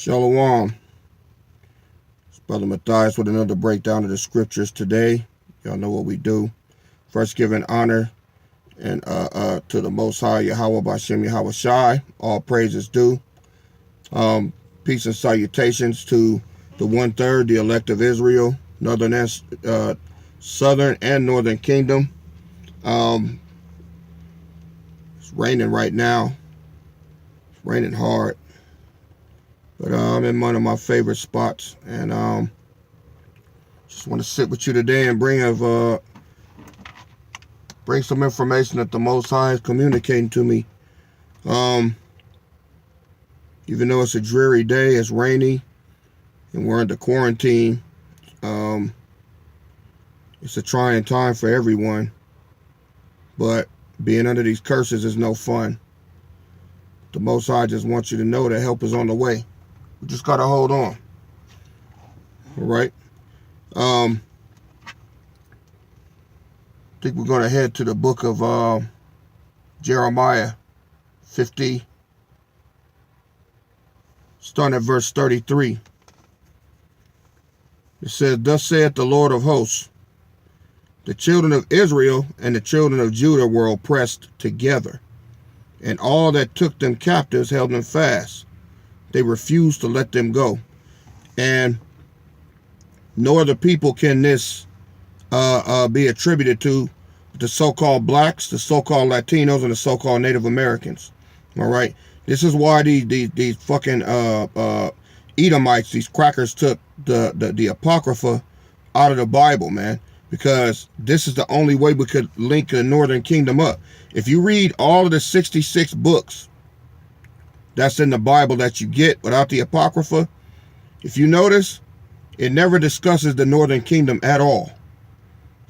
Shalom. It's Brother Matthias with another breakdown of the scriptures today. Y'all know what we do. First, giving honor and to the Most High Yahweh Bashem Yahweh Shai. All praises due. Peace and salutations to the 1/3, the elect of Israel, southern and northern kingdom. It's raining right now. It's raining hard. But I'm in one of my favorite spots, and just want to sit with you today and bring some information that the Most High is communicating to me. Even though it's a dreary day, it's rainy, and we're under quarantine. It's a trying time for everyone, but being under these curses is no fun. The Most High just wants you to know that help is on the way. We just gotta hold on. All right. I think we're gonna head to the book of Jeremiah 50, starting at verse 33. It says, "Thus saith the Lord of hosts, the children of Israel and the children of Judah were oppressed together, and all that took them captives held them fast. They refused to let them go. And no other people can this be attributed to the so-called blacks, the so-called Latinos, and the so-called Native Americans. All right. This is why these fucking Edomites, these crackers, took the Apocrypha out of the Bible, man, because this is the only way we could link the Northern Kingdom up. If you read all of the 66 books that's in the Bible that you get without the Apocrypha, if you notice, it never discusses the Northern Kingdom at all.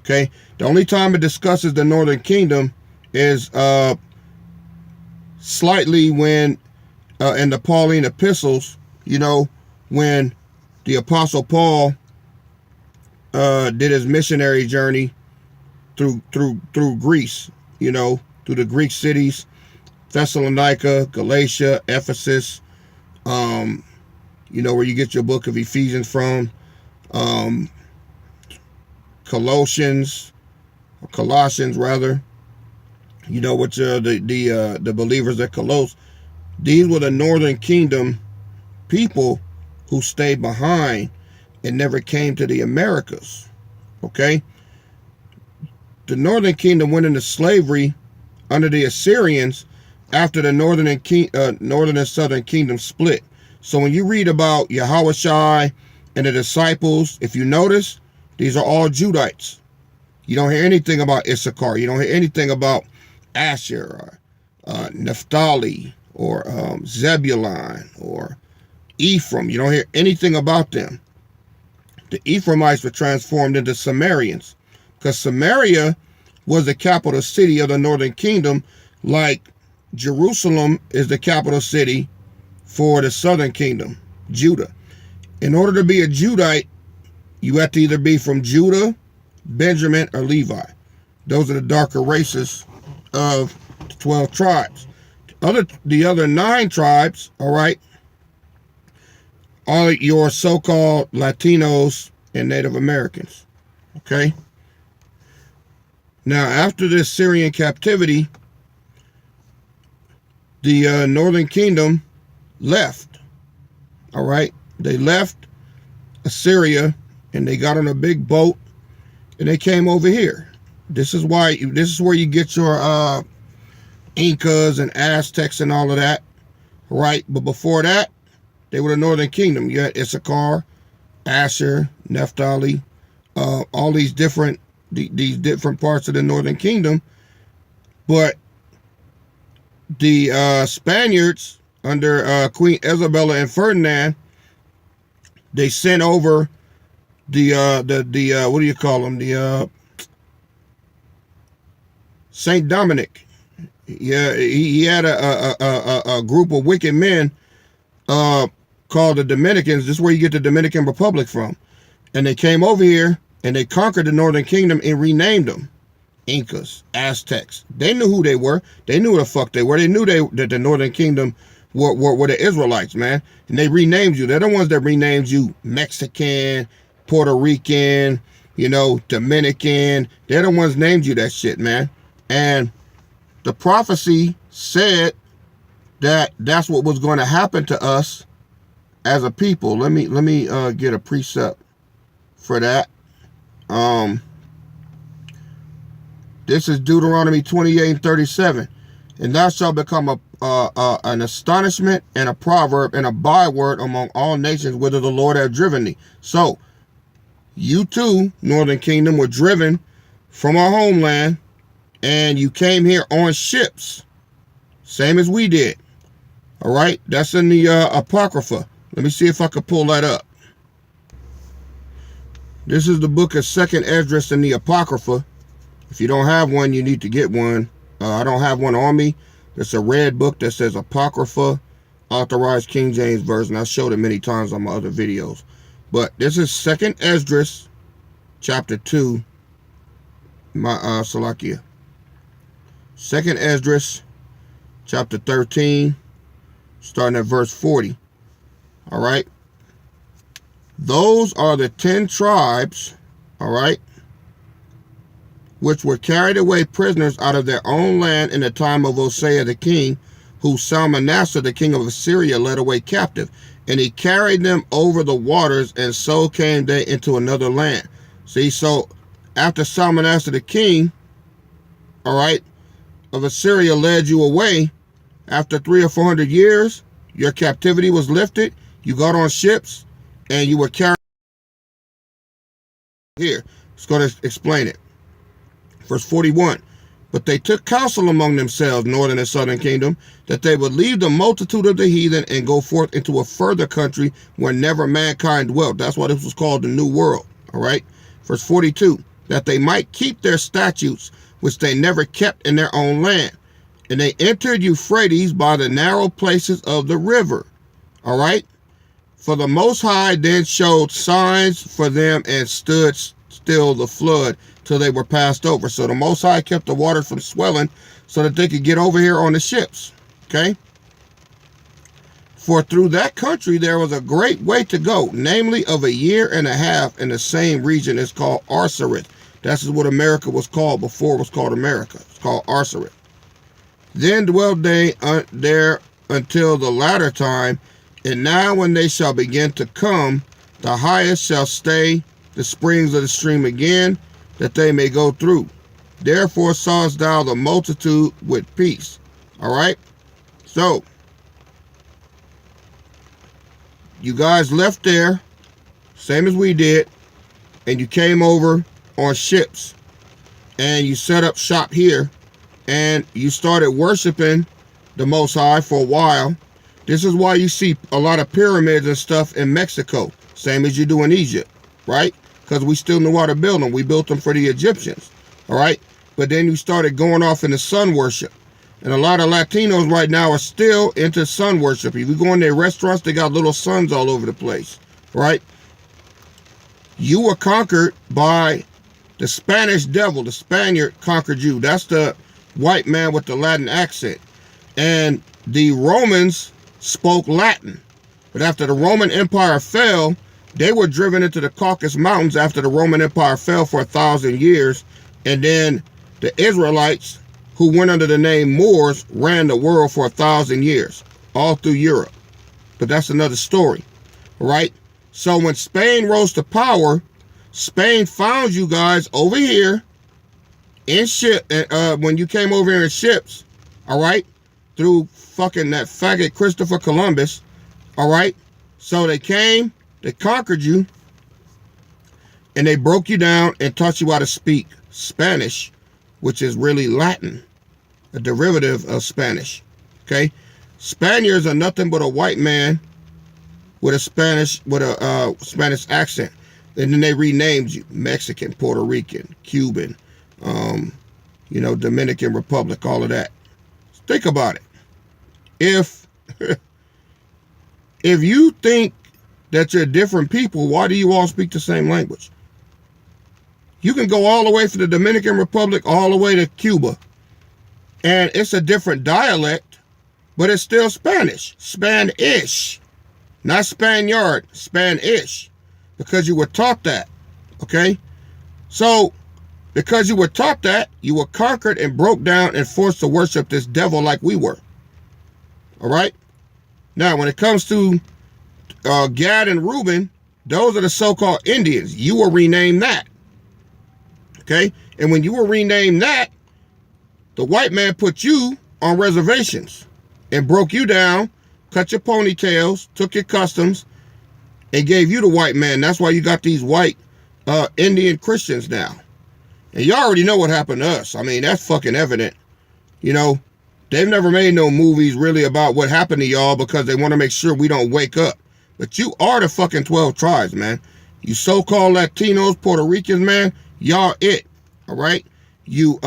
Okay? The only time it discusses the Northern Kingdom is slightly when in the Pauline epistles, when the Apostle Paul did his missionary journey through Greece, through the Greek cities, Thessalonica, Galatia, Ephesus, where you get your book of Ephesians from, Colossians rather, which the believers at Colossus. These were the Northern Kingdom people who stayed behind and never came to the Americas. Okay, the Northern Kingdom went into slavery under the Assyrians after the northern and southern kingdom split. So when you read about Yahweh Shai and the disciples, if you notice, these are all Judites. You don't hear anything about Issachar. You don't hear anything about Asher or Naphtali or Zebulun or Ephraim. You don't hear anything about them. The Ephraimites were transformed into Sumerians because Samaria was the capital city of the Northern Kingdom, like Jerusalem is the capital city for the Southern Kingdom, Judah. In order to be a Judite, you have to either be from Judah, Benjamin, or Levi. Those are the darker races of the 12 tribes. The other 9 tribes, all right, are your so-called Latinos and Native Americans. Okay? Now, after this Syrian captivity, the Northern Kingdom left. All right? They left Assyria and they got on a big boat and they came over here. This is where you get your Incas and Aztecs and all of that. Right? But before that, they were the Northern Kingdom. You had Issachar, Asher, Naphtali, all these different parts of the Northern Kingdom. But the Spaniards under Queen Isabella and Ferdinand, they sent over the what do you call them? The Saint Dominic. Yeah, he had a group of wicked men called the Dominicans. This is where you get the Dominican Republic from. And they came over here and they conquered the Northern Kingdom and renamed them Incas, Aztecs. They knew who they were. They knew who the fuck they were. They knew that the Northern Kingdom were the Israelites, man. And they renamed you. They're the ones that renamed you Mexican, Puerto Rican, Dominican. They're the ones named you that shit, man. And the prophecy said that that's what was going to happen to us as a people. Let me get a precept for that. This is Deuteronomy 28:37. And thou shalt become an astonishment and a proverb and a byword among all nations whither the Lord hath driven thee. So, you too, Northern Kingdom, were driven from our homeland, and you came here on ships, same as we did. All right, that's in the Apocrypha. Let me see if I can pull that up. This is the book of 2nd Esdras in the Apocrypha. If you don't have one, you need to get one. I don't have one on me. It's a red book that says Apocrypha, Authorized King James Version. I showed it many times on my other videos. But this is 2nd Esdras, chapter 2, Salakia. 2nd Esdras, chapter 13, starting at verse 40. All right. Those are the 10 tribes, all right, which were carried away prisoners out of their own land in the time of Hosea the king, who Salmanassar the king of Assyria led away captive. And he carried them over the waters, and so came they into another land. See, so after Salmanassar the king, all right, of Assyria led you away, after 300 or 400 years, your captivity was lifted, you got on ships, and you were carried here. It's going to explain it. Verse 41, but they took counsel among themselves, northern and southern kingdom, that they would leave the multitude of the heathen and go forth into a further country where never mankind dwelt. That's why this was called the New World. All right. Verse 42, that they might keep their statutes, which they never kept in their own land. And they entered Euphrates by the narrow places of the river. All right. For the Most High then showed signs for them and stood still the flood till they were passed over. So the Most High kept the water from swelling so that they could get over here on the ships. Okay. For through that country there was a great way to go, namely of 1.5 years in the same region. It's called Arsarit. That's what America was called before it was called America. It's called Arsarit. Then dwelled they there until the latter time, and now when they shall begin to come, the highest shall stay the springs of the stream again, that they may go through. Therefore sawest thou the multitude with peace. All right. So you guys left there, same as we did, and you came over on ships, and you set up shop here, and you started worshiping the Most High for a while. This is why you see a lot of pyramids and stuff in Mexico, same as you do in Egypt, right? Because we still knew how to build them. We built them for the Egyptians, all right? But then you started going off into sun worship. And a lot of Latinos right now are still into sun worship. If you go in their restaurants, they got little suns all over the place, right? You were conquered by the Spanish devil. The Spaniard conquered you. That's the white man with the Latin accent. And the Romans spoke Latin. But after the Roman Empire fell, they were driven into the Caucasus Mountains after the Roman Empire fell for 1,000 years. And then the Israelites, who went under the name Moors, ran the world for 1,000 years, all through Europe. But that's another story, right? So when Spain rose to power, Spain found you guys over here in ship, when you came over here in ships, all right, through fucking that faggot Christopher Columbus, all right? So they came, they conquered you, and they broke you down and taught you how to speak Spanish, which is really Latin, a derivative of Spanish, okay? Spaniards are nothing but a white man with a Spanish accent. And then they renamed you Mexican, Puerto Rican, Cuban, Dominican Republic, all of that. Think about it. If you think that you're different people, why do you all speak the same language? You can go all the way from the Dominican Republic all the way to Cuba, and it's a different dialect, but it's still Spanish. Spanish. Not Spaniard, Spanish. Because you were taught that. Okay? So, because you were taught that, you were conquered and broke down and forced to worship this devil like we were. Alright? Now, when it comes to Gad and Reuben, those are the so-called Indians. You were renamed that. Okay? And when you were renamed that, the white man put you on reservations and broke you down, cut your ponytails, took your customs, and gave you the white man. That's why you got these white Indian Christians now. And you already know what happened to us. I mean, that's fucking evident. You know, they've never made no movies really about what happened to y'all because they want to make sure we don't wake up. But you are the fucking 12 tribes, man. You so-called Latinos, Puerto Ricans, man, y'all it. All right? You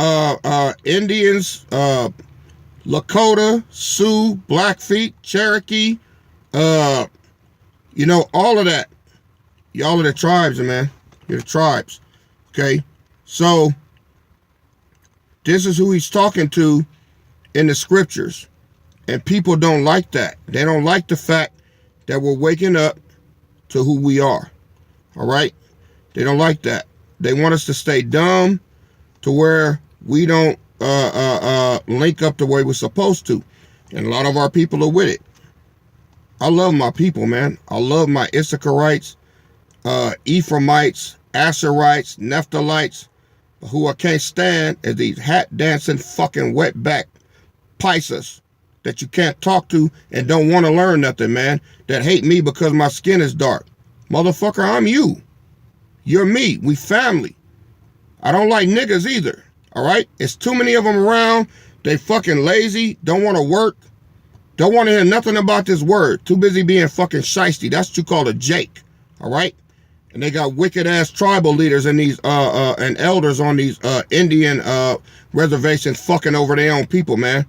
Indians, Lakota, Sioux, Blackfeet, Cherokee, you know, all of that. Y'all are the tribes, man. You're the tribes. Okay? So, this is who he's talking to in the scriptures. And people don't like that. They don't like the fact that we're waking up to who we are. All right? They don't like that. They want us to stay dumb to where we don't link up the way we're supposed to. And a lot of our people are with it. I love my people, man. I love my Issacharites, Ephraimites, Asherites, Naphtalites. Who I can't stand is these hat-dancing fucking wetback Pisces that you can't talk to and don't want to learn nothing, man. That hate me because my skin is dark. Motherfucker, I'm you. You're me. We family. I don't like niggas either. All right? It's too many of them around. They fucking lazy. Don't want to work. Don't want to hear nothing about this word. Too busy being fucking shiesty. That's what you call a Jake. All right? And they got wicked ass tribal leaders and these and elders on these Indian reservations fucking over their own people, man.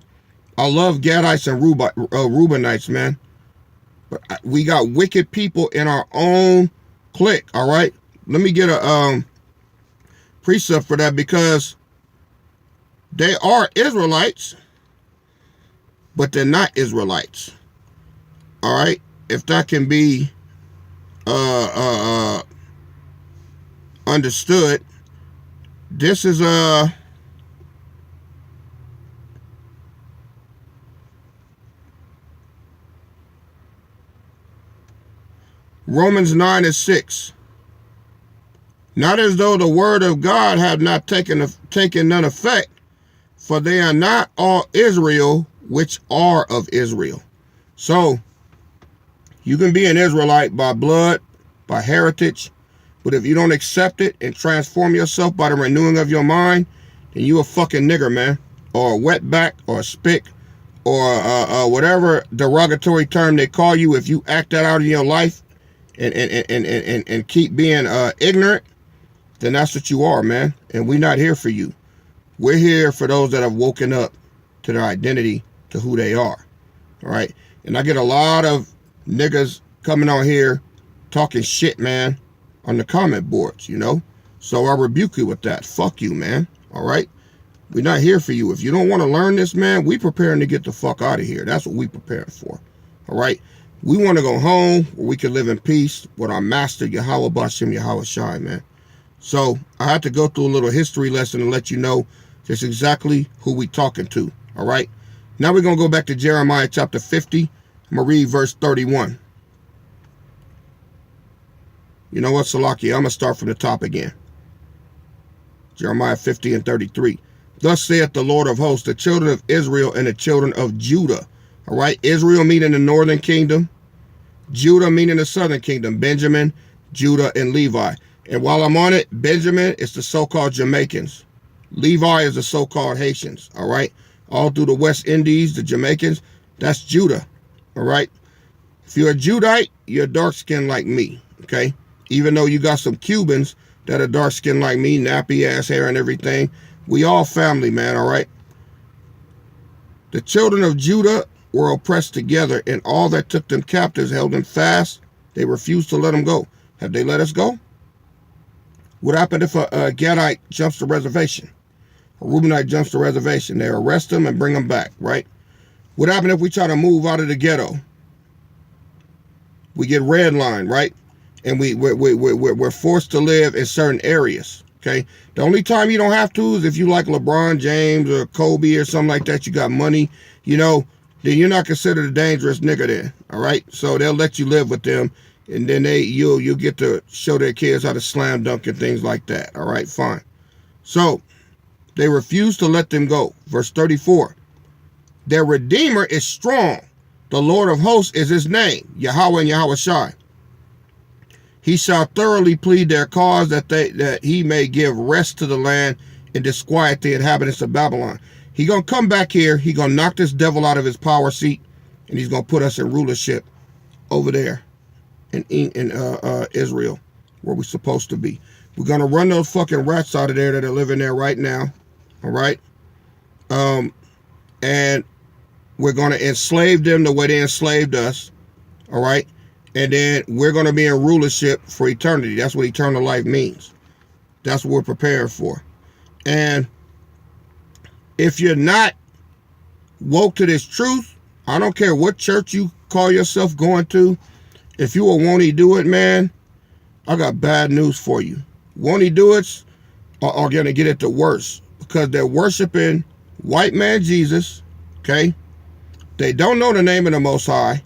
I love Gadites and Reubenites, man. But we got wicked people in our own clique, all right? Let me get a precept for that because they are Israelites, but they're not Israelites. All right? If that can be understood, this is Romans 9:6. Not as though the word of God have not taken none effect, for they are not all Israel which are of Israel. So you can be an Israelite by blood, by heritage, but if you don't accept it and transform yourself by the renewing of your mind, then you a fucking nigger, man, or a wetback, or a spick, or whatever derogatory term they call you. If you act that out in your life and keep being ignorant, then that's what you are, man. And we're not here for you. We're here for those that have woken up to their identity, to who they are. All right. And I get a lot of niggas coming on here talking shit, man, on the comment boards, you know. So I rebuke you with that. Fuck you, man. All right. We're not here for you. If you don't want to learn this, man, we preparing to get the fuck out of here. That's what we preparing for. All right. We want to go home where we can live in peace with our master, Yahweh Bashem, Yahweh Shai, man. So I had to go through a little history lesson and let you know just exactly who we talking to. All right. Now we're going to go back to Jeremiah chapter 50. I'm going to read verse 31. You know what, Salaki? I'm going to start from the top again. Jeremiah 50 and 33. Thus saith the Lord of hosts, the children of Israel and the children of Judah. All right. Israel meaning the northern kingdom. Judah meaning the southern kingdom. Benjamin, Judah, and Levi. And while I'm on it, Benjamin is the so-called Jamaicans. Levi is the so-called Haitians. All right. All through the West Indies, the Jamaicans, that's Judah. All right. If you're a Judite, you're dark-skinned like me. Okay. Even though you got some Cubans that are dark-skinned like me, nappy ass hair and everything, we all family, man. All right. The children of Judah were oppressed together, and all that took them captives held them fast. They refused to let them go. Have they let us go? What happened if a Gadite jumps the reservation? A Reubenite jumps the reservation. They arrest him and bring him back, right? What happened if we try to move out of the ghetto? We get redlined, right? And we're forced to live in certain areas. Okay. The only time you don't have to is if you like LeBron James or Kobe or something like that. You got money, then you're not considered a dangerous nigga then. All right. So they'll let you live with them, and then you'll get to show their kids how to slam dunk and things like that. All right. Fine. So they refuse to let them go. Verse 34. Their Redeemer is strong. The Lord of hosts is his name, Yahweh and Yahweh Shai. He shall thoroughly plead their cause that he may give rest to the land and disquiet the inhabitants of Babylon. He gonna come back here. He gonna knock this devil out of his power seat, and he's gonna put us in rulership over there in Israel, where we're supposed to be. We're gonna run those fucking rats out of there that are living there right now. All right, and we're gonna enslave them the way they enslaved us. All right. And then we're going to be in rulership for eternity. That's what eternal life means. That's what we're preparing for. And if you're not woke to this truth, I don't care what church you call yourself going to. If you won't he do it, man, I got bad news for you. Won't he do it are going to get it the worst, because they're worshiping white man Jesus. Okay. They don't know the name of the Most High.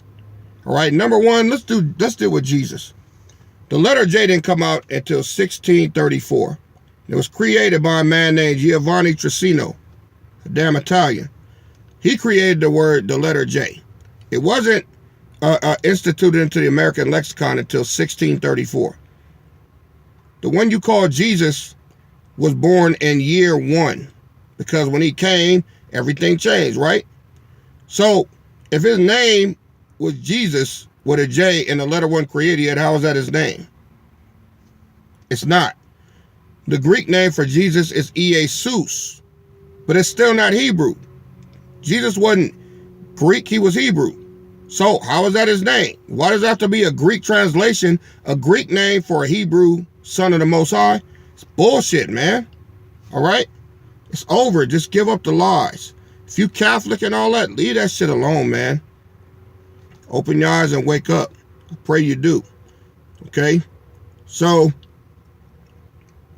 All right, number one, let's deal with Jesus. The letter J didn't come out until 1634. It was created by a man named Giovanni Trissino, a damn Italian. He created the letter J. It wasn't instituted into the American lexicon until 1634. The one you call Jesus was born in year 1, because when he came, everything changed, right? So if his name was Jesus with a J and the letter 1 created yet, how is that his name? It's not. The Greek name for Jesus is Iesus, but it's still not Hebrew. Jesus wasn't Greek, he was Hebrew. So how is that his name? Why does it have to be a Greek translation, a Greek name for a Hebrew son of the Most High? It's bullshit, man. All right? It's over. Just give up the lies. If you Catholic and all that, leave that shit alone, man. Open your eyes and wake up. I pray you do. Okay? So,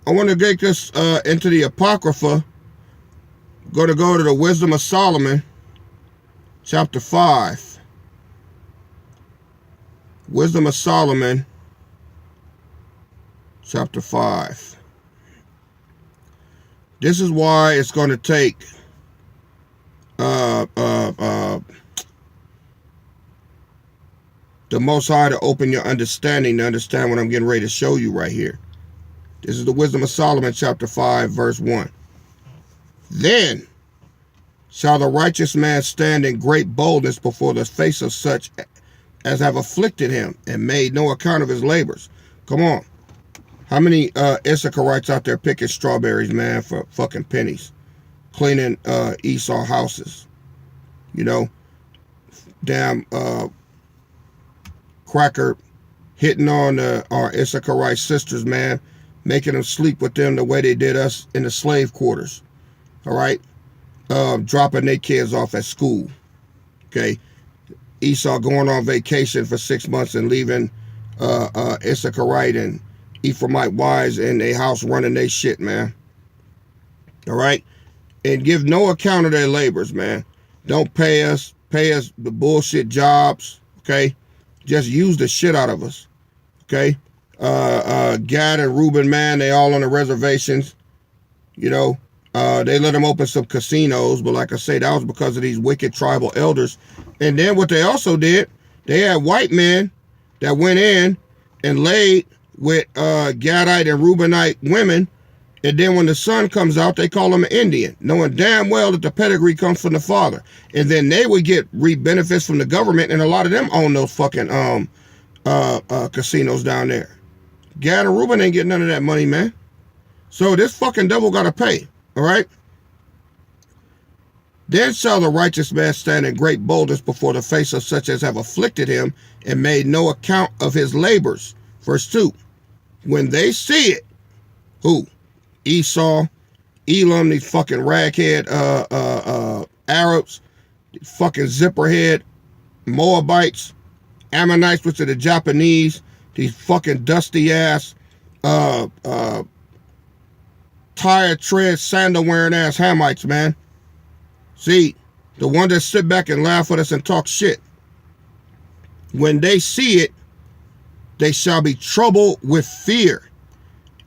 I want to get this into the Apocrypha. Go to the Wisdom of Solomon, chapter 5. Wisdom of Solomon, chapter 5. This is why it's going to take the Most High to open your understanding to understand what I'm getting ready to show you right here. This is the Wisdom of Solomon, chapter 5, verse 1. Then shall the righteous man stand in great boldness before the face of such as have afflicted him and made no account of his labors. Come on. How many Issacharites out there picking strawberries, man, for fucking pennies? Cleaning Esau houses. Damn cracker hitting on our Issacharite sisters, man, making them sleep with them the way they did us in the slave quarters. All right, dropping their kids off at school. Okay, Esau going on vacation for 6 months and leaving Issacharite and Ephraimite wives in their house running their shit, man. All right, and give no account of their labors, man. Don't pay us the bullshit jobs. Okay. Just use the shit out of us. Okay? Gad and Reuben, man, they all on the reservations. They let them open some casinos, but like I say, that was because of these wicked tribal elders. And then what they also did, they had white men that went in and laid with Gadite and Reubenite women. And then when the son comes out, they call him an Indian, knowing damn well that the pedigree comes from the father. And then they would get benefits from the government, and a lot of them own those fucking casinos down there. Gad and Reuben ain't getting none of that money, man. So this fucking devil got to pay, all right? Then shall the righteous man stand in great boldness before the face of such as have afflicted him and made no account of his labors. Verse 2. When they see it, who? Esau, Elam, these fucking raghead Arabs, Fucking zipperhead Moabites, Ammonites, which are the Japanese, these fucking dusty ass, tire tread, sandal wearing ass Hamites, man. See, the one that sit back and laugh at us and talk shit. When they see it, they shall be troubled with fear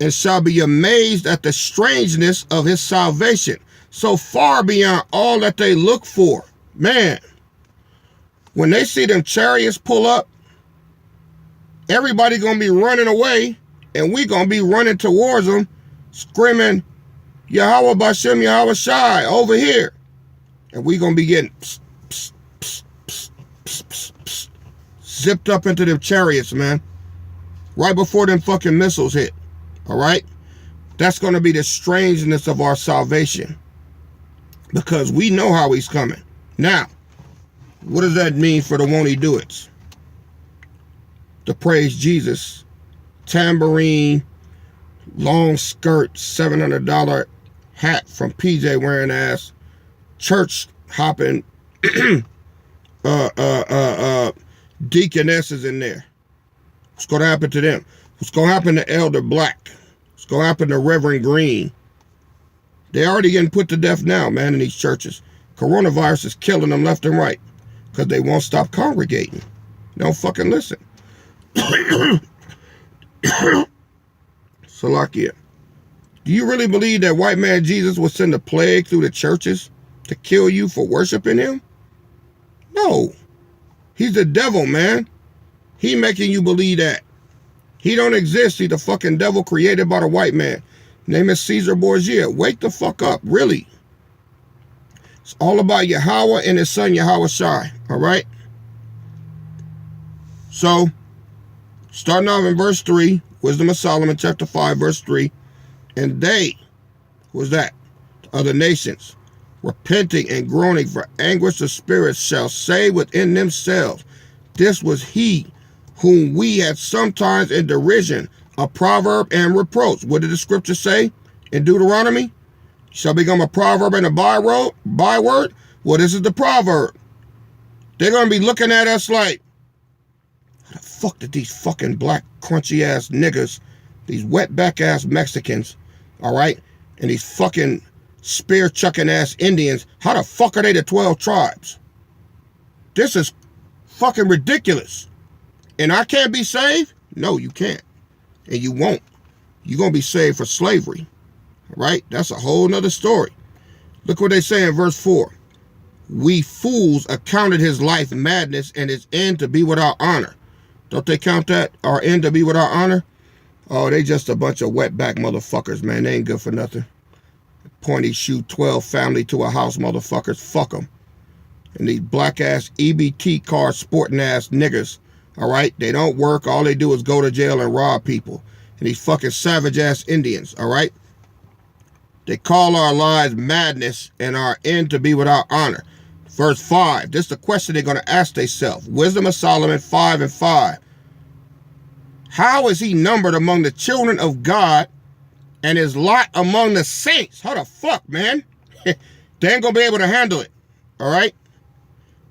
and shall be amazed at the strangeness of his salvation, so far beyond all that they look for. Man, when they see them chariots pull up, everybody gonna be running away, and we gonna be running towards them, screaming, Yahweh Bashem, Yahweh Shai, over here. And we gonna be getting pss, pss, pss, pss, pss, pss, pss, zipped up into them chariots, man. Right before them fucking missiles hit. All right? That's gonna be the strangeness of our salvation. Because we know how he's coming. Now, what does that mean for the won't he do it? To praise Jesus, tambourine, long skirt, $700 hat from PJ wearing ass, church hopping, deaconesses in there. What's going to happen to them? What's going to happen to Elder Black? What's going to happen to Reverend Green? They already getting put to death now, man, in these churches. Coronavirus is killing them left and right because they won't stop congregating. They don't fucking listen. Salakia. Do you really believe that white man Jesus will send a plague through the churches to kill you for worshiping him? No. He's the devil, man. He making you believe that. He don't exist. He's the fucking devil created by the white man. Name is Caesar Borgia. Wake the fuck up, really. It's all about Yahweh and his son Yahweh Shai, all right? So, starting off in verse 3, Wisdom of Solomon, chapter 5, verse 3, and they, who is that? Other nations, repenting and groaning for anguish of spirits, shall say within themselves, this was he whom we had sometimes in derision, a proverb and reproach. What did the scripture say in Deuteronomy? Shall become a proverb and a byword? Well, this is the proverb. They're going to be looking at us like, how the fuck did these fucking black crunchy ass niggas, these wetback ass Mexicans, all right, and these fucking spear chucking ass Indians, how the fuck are they the 12 tribes? This is fucking ridiculous. And I can't be saved? No, you can't. And you won't. You're going to be saved for slavery. Right? That's a whole nother story. Look what they say in verse 4. We fools accounted his life madness and his end to be without honor. Don't they count that? Our end to be without honor? Oh, they just a bunch of wetback motherfuckers, man. They ain't good for nothing. Pointy shoe 12 family to a house motherfuckers. Fuck them. And these black ass EBT car sporting ass niggas. All right? They don't work. All they do is go to jail and rob people. And these fucking savage ass Indians. All right? They call our lives madness and our end to be without honor. Verse 5. This is the question they're going to ask themselves. Wisdom of Solomon 5 and 5. How is he numbered among the children of God and his lot among the saints? How the fuck, man? They ain't going to be able to handle it. All right?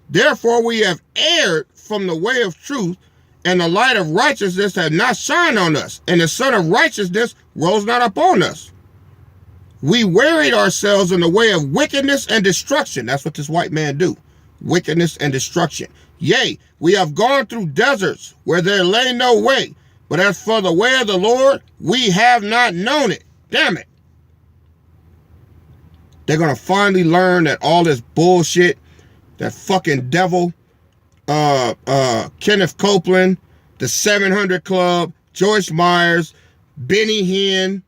Therefore, we have erred from the way of truth, and the light of righteousness has not shined on us, and the sun of righteousness rose not upon us. We wearied ourselves in the way of wickedness and destruction. That's what this white man do. Wickedness and destruction. Yea, we have gone through deserts where there lay no way. But as for the way of the Lord, we have not known it. Damn it. They're going to finally learn that all this bullshit, that fucking devil, Kenneth Copeland, the 700 Club, Joyce Myers, Benny Hinn,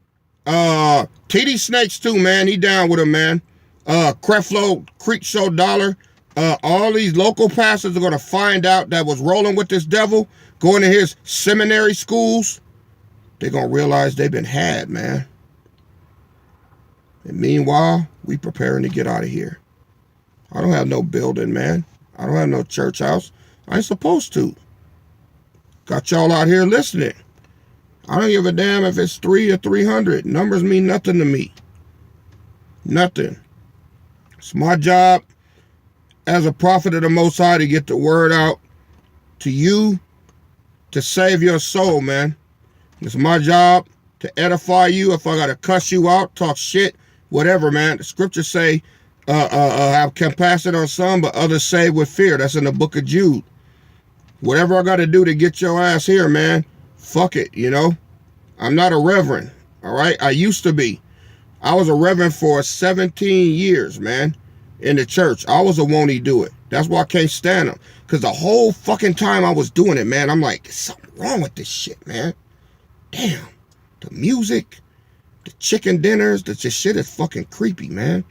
TD Snakes too, man. He down with him, man. Creflo, Creek Show Dollar. All these local pastors are going to find out that was rolling with this devil, going to his seminary schools. They're going to realize they've been had, man. And meanwhile, we preparing to get out of here. I don't have no building, man. I don't have no church house. I ain't supposed to. Got y'all out here listening. I don't give a damn if it's 3 or 300. Numbers mean nothing to me. Nothing. It's my job as a prophet of the Most High to get the word out to you to save your soul, man. It's my job to edify you. If I gotta cuss you out, talk shit, whatever, man. The scriptures say, have compassion on some, but others save with fear. That's in the book of Jude. Whatever I gotta do to get your ass here, man, fuck it, you know. I'm not a reverend, all right? I used to be. I was a reverend for 17 years, man, in the church. I was a won't-he do it. That's why I can't stand them. Because the whole fucking time I was doing it, man, I'm like, there's something wrong with this shit, man. Damn. The music, the chicken dinners, this shit is fucking creepy, man.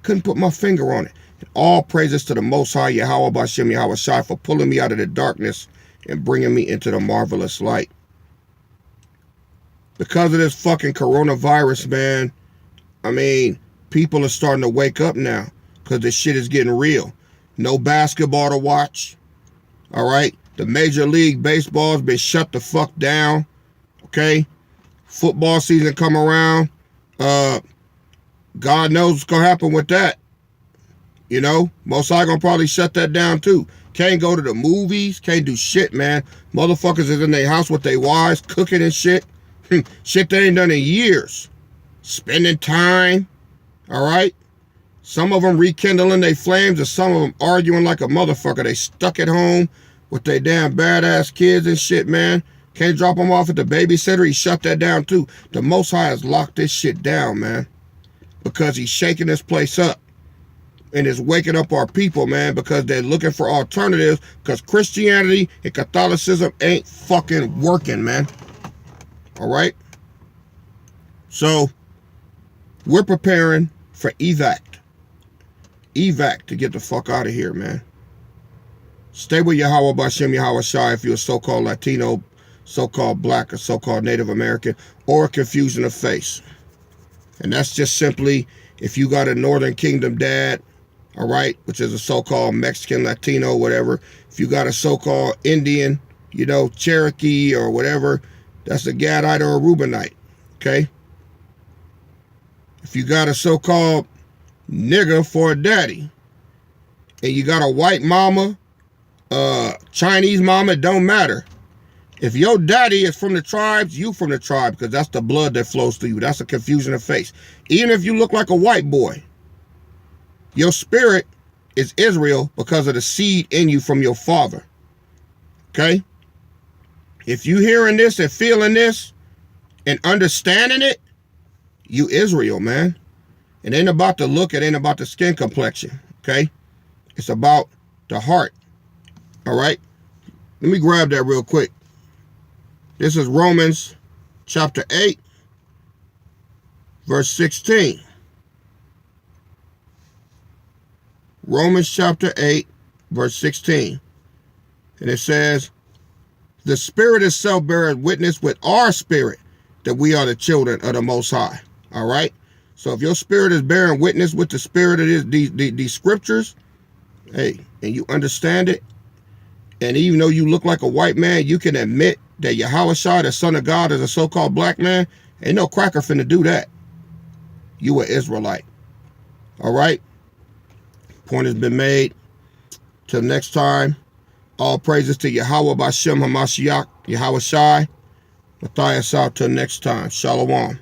Couldn't put my finger on it. And all praises to the Most High, Yahweh Bashem, Yahweh Shai, for pulling me out of the darkness and bringing me into the marvelous light. Because of this fucking coronavirus, man, I mean, people are starting to wake up now because this shit is getting real. No basketball to watch, all right? The Major League Baseball has been shut the fuck down, okay? Football season come around. God knows what's going to happen with that. You know, Most High going to probably shut that down too. Can't go to the movies, can't do shit, man. Motherfuckers is in their house with their wives, cooking and shit. Shit they ain't done in years. Spending time, all right? Some of them rekindling their flames and some of them arguing like a motherfucker. They stuck at home with their damn badass kids and shit, man. Can't drop them off at the babysitter. He shut that down too. The Most High has locked this shit down, man. Because he's shaking this place up. And is waking up our people, man, because they're looking for alternatives. Because Christianity and Catholicism ain't fucking working, man. All right? So, we're preparing for evac. Evac to get the fuck out of here, man. Stay with Yahweh Bashem, Yahweh Shai if you're a so-called Latino, so-called black, or so-called Native American, or a confusion of face. And that's just simply if you got a Northern Kingdom dad, all right, which is a so-called Mexican, Latino, whatever. If you got a so-called Indian, you know, Cherokee or whatever, that's a Gadite or a Reubenite, okay? If you got a so-called nigger for a daddy, and you got a white mama, Chinese mama, it don't matter. If your daddy is from the tribes, you from the tribe, because that's the blood that flows through you. That's a confusion of face. Even if you look like a white boy, your spirit is Israel because of the seed in you from your father. Okay? If you hearing this and feeling this and understanding it, you Israel, man. It ain't about the look, it ain't about the skin complexion. Okay? It's about the heart. All right? Let me grab that real quick. This is Romans chapter 8, verse 16. Romans chapter 8, verse 16. And it says, the Spirit itself beareth witness with our spirit that we are the children of the Most High. All right? So if your spirit is bearing witness with the spirit of these scriptures, hey, and you understand it, and even though you look like a white man, you can admit that Yahweh Shai, the Son of God, is a so-called black man. Ain't no cracker finna do that. You an Israelite. All right? Point has been made. Till next time, all praises to Yahweh Bashem HaMashiach, Yahweh Shai. Matthias out till next time. Shalom.